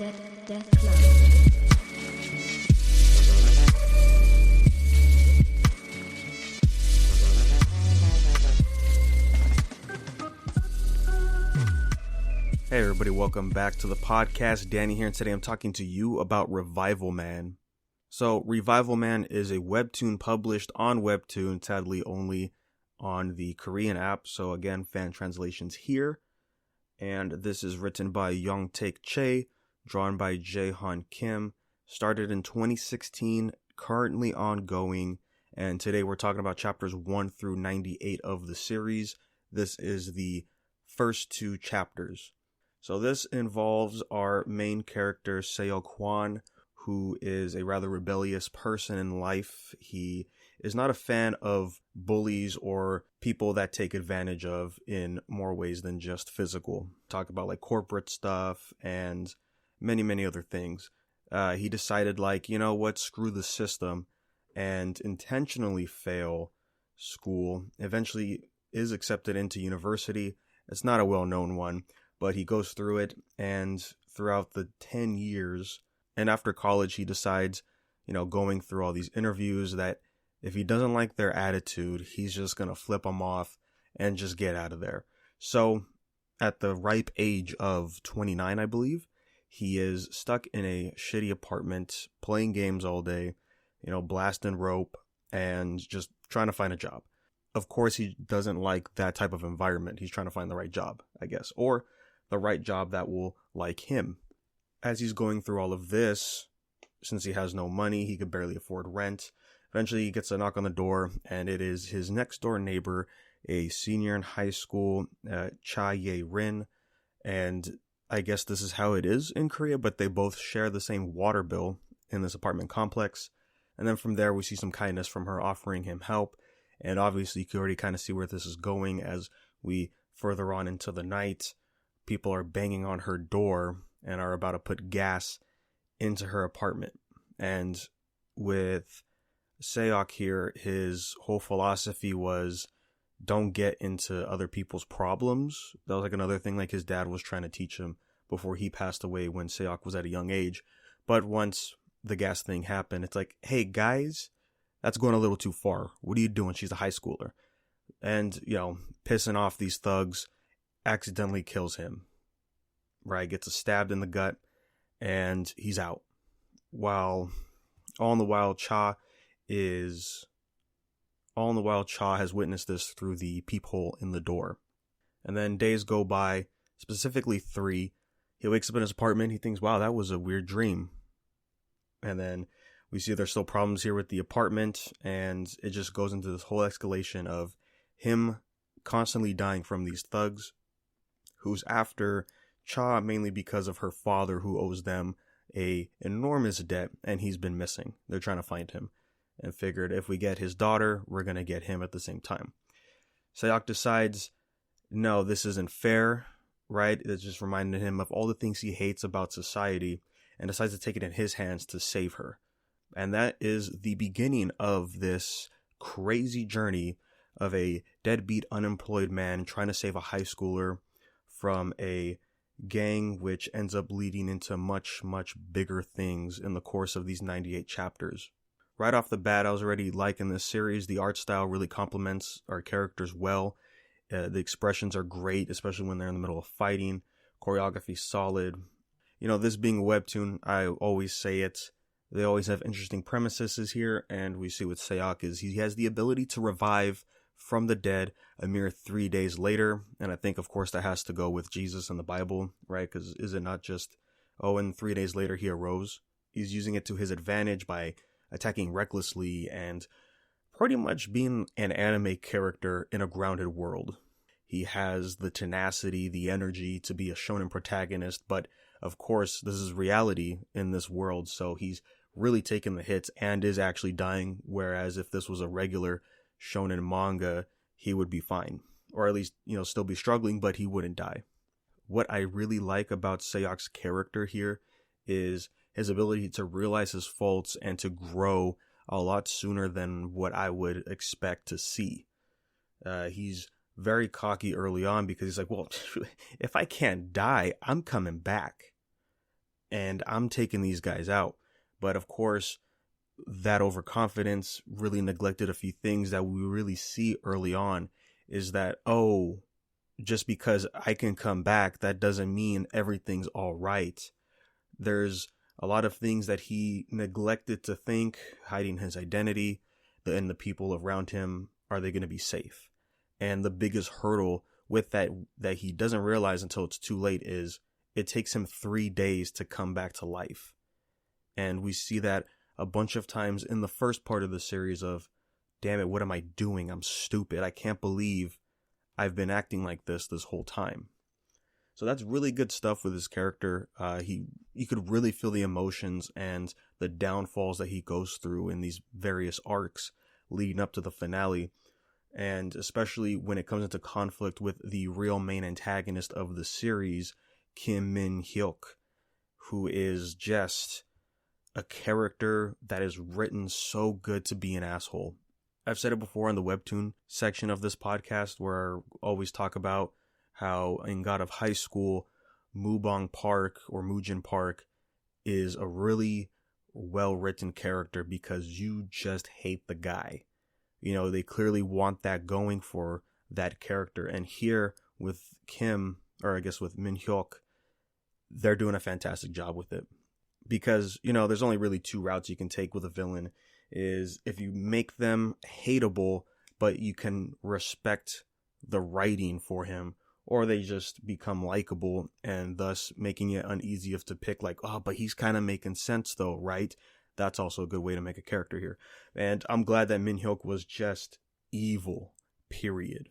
Death Club. Hey everybody, welcome back to the podcast. Danny here, and today I'm talking to you about Revival Man. So, Revival Man is a webtoon published on Webtoon, sadly only on the Korean app. So again, fan translations here. And this is written by Young-taek Chae, drawn by Jae-han Kim, started in 2016, currently ongoing, and today we're talking about chapters 1 through 98 of the series. This is the first two chapters. So this involves our main character, Seo Kwon, who is a rather rebellious person in life. He is not a fan of bullies or people that take advantage of in more ways than just physical. Talk about like corporate stuff and many other things. He decided you know what, screw the system, and intentionally fail school. Eventually is accepted into university. It's not a well-known one, but he goes through it, and throughout the 10 years, and after college, he decides, going through all these interviews, that if he doesn't like their attitude, he's just going to flip them off and just get out of there. So, at the ripe age of 29, I believe, he is stuck in a shitty apartment, playing games all day, blasting rope, and just trying to find a job. Of course, he doesn't like that type of environment. He's trying to find the right job, I guess, or the right job that will like him. As he's going through all of this, since he has no money, he could barely afford rent. Eventually he gets a knock on the door, and it is his next door neighbor, a senior in high school, Cha Ye-rin. And I guess this is how it is in Korea, but they both share the same water bill in this apartment complex. And then from there we see some kindness from her, offering him help. And obviously you can already kind of see where this is going as we further on into the night. People are banging on her door and are about to put gas into her apartment. And with Seok here, his whole philosophy was don't get into other people's problems. That was like another thing like his dad was trying to teach him before he passed away when Seok was at a young age. But once the gas thing happened, it's like, hey guys, that's going a little too far. What are you doing? She's a high schooler. And, pissing off these thugs, accidentally kills him. Right? Gets stabbed in the gut, and he's out. All in the while, Cha has witnessed this through the peephole in the door. And then days go by, specifically 3. He wakes up in his apartment. He thinks, wow, that was a weird dream. And then we see there's still problems here with the apartment, and it just goes into this whole escalation of him constantly dying from these thugs, who's after Cha mainly because of her father, who owes them a enormous debt, and he's been missing. They're trying to find him, and figured if we get his daughter, we're going to get him at the same time. Seok decides, no, this isn't fair, right? It just reminded him of all the things he hates about society, and decides to take it in his hands to save her. And that is the beginning of this crazy journey of a deadbeat, unemployed man trying to save a high schooler from a gang, which ends up leading into much bigger things in the course of these 98 chapters. Right off the bat, I was already liking this series. The art style really complements our characters well. The expressions are great, especially when they're in the middle of fighting. Choreography solid. This being a webtoon, I always say it. They always have interesting premises here, and we see with Seok is he has the ability to revive from the dead a mere 3 days later. And I think, of course, that has to go with Jesus and the Bible, right? Because is it not just, and 3 days later he arose? He's using it to his advantage by attacking recklessly and pretty much being an anime character in a grounded world. He has the tenacity, the energy to be a shonen protagonist, but of course, this is reality in this world, so he's really taking the hits and is actually dying, whereas if this was a regular shonen manga, he would be fine. Or at least, still be struggling, but he wouldn't die. What I really like about Seok's character here is his ability to realize his faults and to grow a lot sooner than what I would expect to see. He's very cocky early on because he's like, well, if I can't die, I'm coming back. and I'm taking these guys out. But of course, that overconfidence really neglected a few things that we really see early on, is that, oh, just because I can come back, that doesn't mean everything's all right. There's a lot of things that he neglected to think, hiding his identity, and the people around him, are they going to be safe? And the biggest hurdle with that he doesn't realize until it's too late is it takes him 3 days to come back to life. And we see that a bunch of times in the first part of the series of, damn it, what am I doing? I'm stupid. I can't believe I've been acting like this whole time. So that's really good stuff with his character. You could really feel the emotions and the downfalls that he goes through in these various arcs leading up to the finale. And especially when it comes into conflict with the real main antagonist of the series, Kim Min-hyuk, who is just a character that is written so good to be an asshole. I've said it before in the Webtoon section of this podcast, where I always talk about how in God of High School, Mubong Park or Mujin Park is a really well-written character because you just hate the guy. You know, they clearly want that going for that character. And here with Kim, or I guess with Min-hyuk, they're doing a fantastic job with it. Because, you know, there's only really two routes you can take with a villain, is if you make them hateable, but you can respect the writing for him, or they just become likable and thus making it uneasy to pick, like, oh, but he's kind of making sense though, right? That's also a good way to make a character here. And I'm glad that Min-hyuk was just evil, period.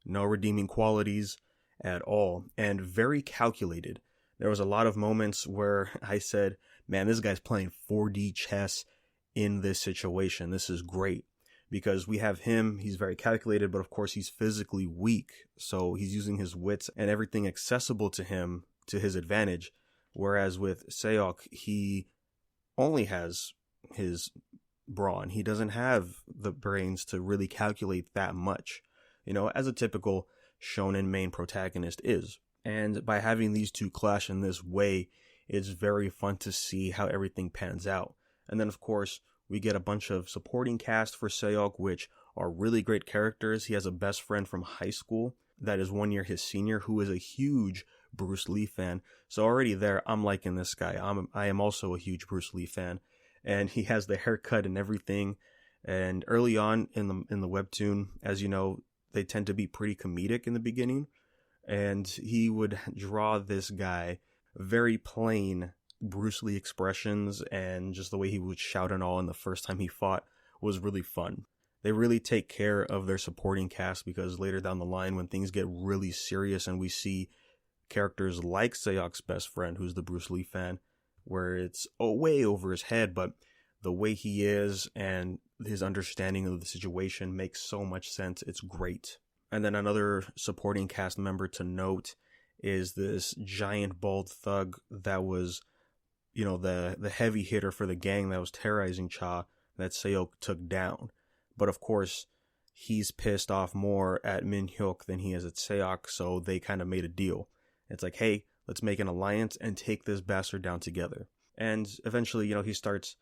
No redeeming qualities at all, and very calculated. There was a lot of moments where I said, man, this guy's playing 4D chess in this situation. This is great. Because we have him, he's very calculated, but of course he's physically weak. So he's using his wits and everything accessible to him to his advantage. Whereas with Seok, he only has his brawn. He doesn't have the brains to really calculate that much, you know, as a typical shonen main protagonist is. And by having these two clash in this way, it's very fun to see how everything pans out. And then, of course, we get a bunch of supporting cast for Seok, which are really great characters. He has a best friend from high school that is 1 year his senior, who is a huge Bruce Lee fan. So already there, I'm liking this guy. I am also a huge Bruce Lee fan. And he has the haircut and everything. And early on in the webtoon, as you know, they tend to be pretty comedic in the beginning. And he would draw this guy very plain Bruce Lee expressions, and just the way he would shout and all in the first time he fought was really fun. They really take care of their supporting cast, because later down the line, when things get really serious and we see characters like Seok's best friend, who's the Bruce Lee fan, where it's way over his head, but the way he is and his understanding of the situation makes so much sense. It's great. And then another supporting cast member to note is this giant bald thug that was, you know, the heavy hitter for the gang that was terrorizing Cha, that Seok took down. But of course, he's pissed off more at Min-hyuk than he is at Seok, so they kind of made a deal. It's like, hey, let's make an alliance and take this bastard down together. And eventually, you know, he starts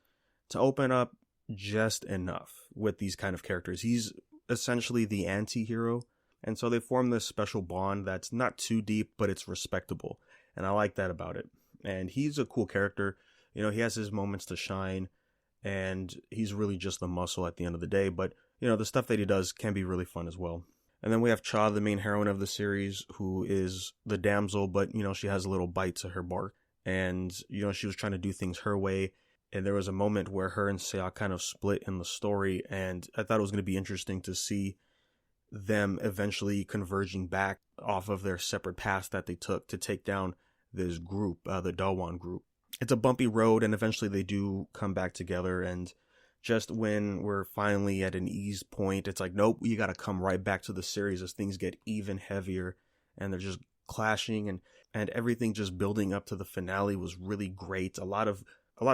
to open up just enough with these kind of characters. He's essentially the anti-hero, and so they form this special bond that's not too deep, but it's respectable. And I like that about it. And he's a cool character. You know, he has his moments to shine, and he's really just the muscle at the end of the day. But, you know, the stuff that he does can be really fun as well. And then we have Cha, the main heroine of the series, who is the damsel, but, you know, she has a little bite to her bark. And, you know, she was trying to do things her way. And there was a moment where her and Seok kind of split in the story. And I thought it was going to be interesting to see them eventually converging back off of their separate paths that they took to take down this group, the Daewon group. It's a bumpy road, and eventually they do come back together. And just when we're finally at an ease point, it's like, nope, you got to come right back to the series as things get even heavier, and they're just clashing, and everything just building up to the finale was really great. A lot of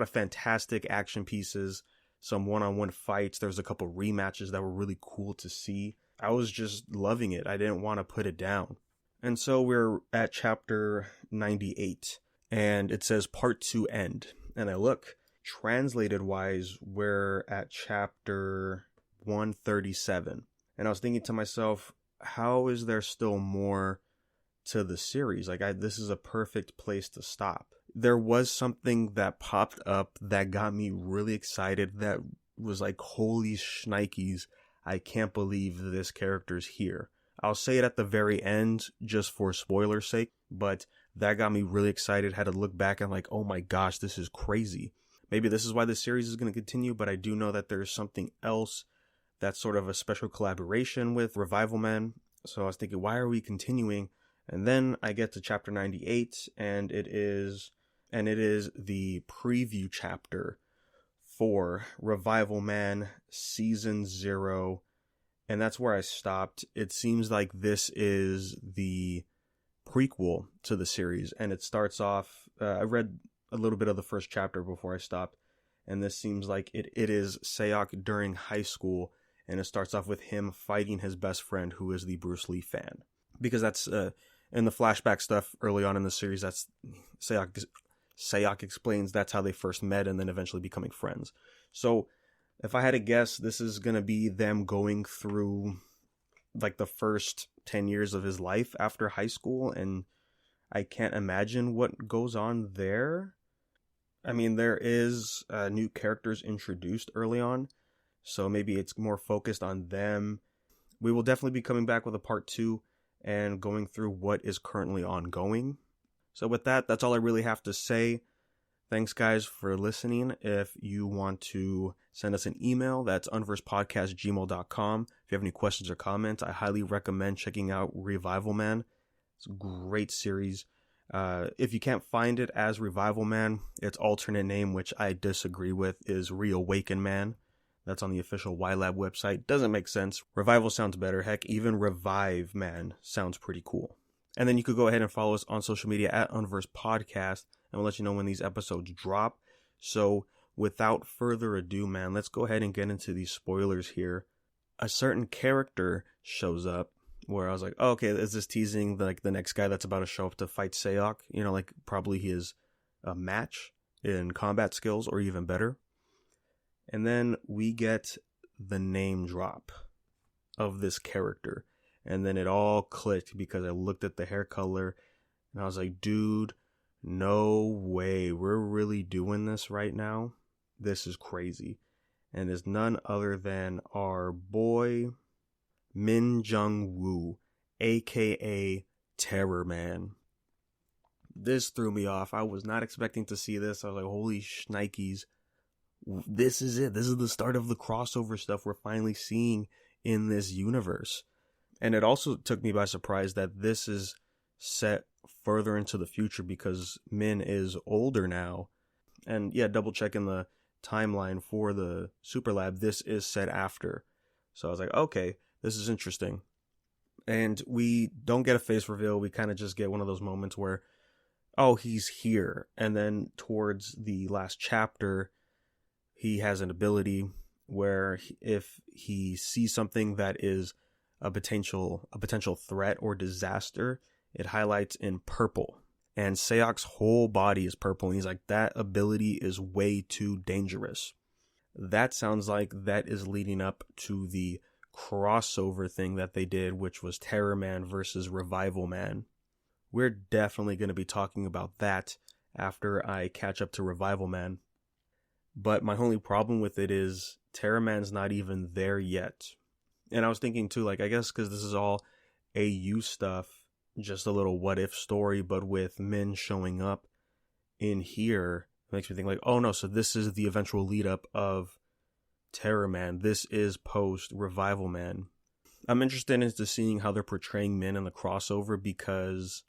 fantastic action pieces, some one-on-one fights. There was a couple rematches that were really cool to see. I was just loving it. I didn't want to put it down. And so we're at chapter 98. and it says part 2 end. And I look, translated wise, we're at chapter 137. And I was thinking to myself, how is there still more to the series? Like, this is a perfect place to stop. There was something that popped up that got me really excited, that was like, holy shnikes, I can't believe this character's here. I'll say it at the very end just for spoiler's sake, but that got me really excited. Had to look back and like, oh my gosh, this is crazy. Maybe this is why this series is going to continue, but I do know that there's something else that's sort of a special collaboration with Revival Man. So I was thinking, why are we continuing? And then I get to chapter 98, and it is the preview chapter for Revival Man Season 0. And that's where I stopped. It seems like this is the prequel to the series, and it starts off, I read a little bit of the first chapter before I stopped, and this seems like it is Seok during high school, and it starts off with him fighting his best friend, who is the Bruce Lee fan. Because that's, in the flashback stuff early on in the series, that's Seok explains that's how they first met and then eventually becoming friends. So if I had to guess, this is going to be them going through like the first 10 years of his life after high school, and I can't imagine what goes on there. I mean, there is new characters introduced early on, so maybe it's more focused on them. We will definitely be coming back with a part 2 and going through what is currently ongoing. So with that, that's all I really have to say. Thanks, guys, for listening. If you want to send us an email, that's unversedpodcast@gmail.com. If you have any questions or comments, I highly recommend checking out Revival Man. It's a great series. If you can't find it as Revival Man, its alternate name, which I disagree with, is Reawaken Man. That's on the official YLab website. Doesn't make sense. Revival sounds better. Heck, even Revive Man sounds pretty cool. And then you could go ahead and follow us on social media at Unversed Podcast, and we'll let you know when these episodes drop. So without further ado, man, let's go ahead and get into these spoilers here. A certain character shows up where I was like, oh, okay, is this teasing like the next guy that's about to show up to fight Seok? You know, like probably he is a match in combat skills or even better. And then we get the name drop of this character. And then it all clicked because I looked at the hair color and I was like, dude, no way. We're really doing this right now. This is crazy. And it's none other than our boy, Min Jung-woo, aka Terror Man. This threw me off. I was not expecting to see this. I was like, holy shnikes. This is it. This is the start of the crossover stuff we're finally seeing in this universe. And it also took me by surprise that this is set further into the future because Min is older now. And yeah, double checking the timeline for the Super Lab, this is set after. So I was like, okay, this is interesting. And we don't get a face reveal. We kind of just get one of those moments where, oh, he's here. And then towards the last chapter, he has an ability where if he sees something that is a potential threat or disaster, it highlights in purple. And Seok's whole body is purple. And he's like, that ability is way too dangerous. That sounds like that is leading up to the crossover thing that they did, which was Terror Man versus Revival Man. We're definitely going to be talking about that after I catch up to Revival Man. But my only problem with it is Terror Man's not even there yet. And I was thinking too, like, I guess because this is all AU stuff, just a little what if story, but with Min showing up in here, it makes me think like, oh no, so this is the eventual lead up of Terror Man. This is post Revival Man. I'm interested into seeing how they're portraying Min in the crossover because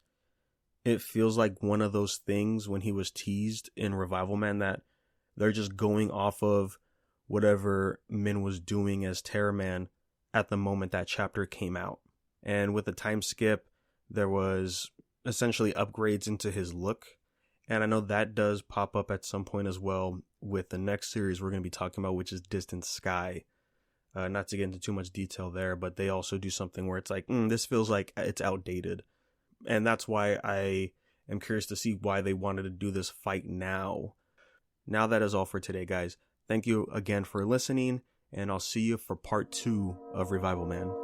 it feels like one of those things when he was teased in Revival Man that they're just going off of whatever Min was doing as Terror Man at the moment that chapter came out. And with the time skip, there was essentially upgrades into his look. And I know that does pop up at some point as well with the next series we're going to be talking about, which is Distant Sky. Not to get into too much detail there, but they also do something where it's like, this feels like it's outdated. And that's why I am curious to see why they wanted to do this fight now. Now that is all for today, guys. Thank you again for listening, and I'll see you for part 2 of Revival Man.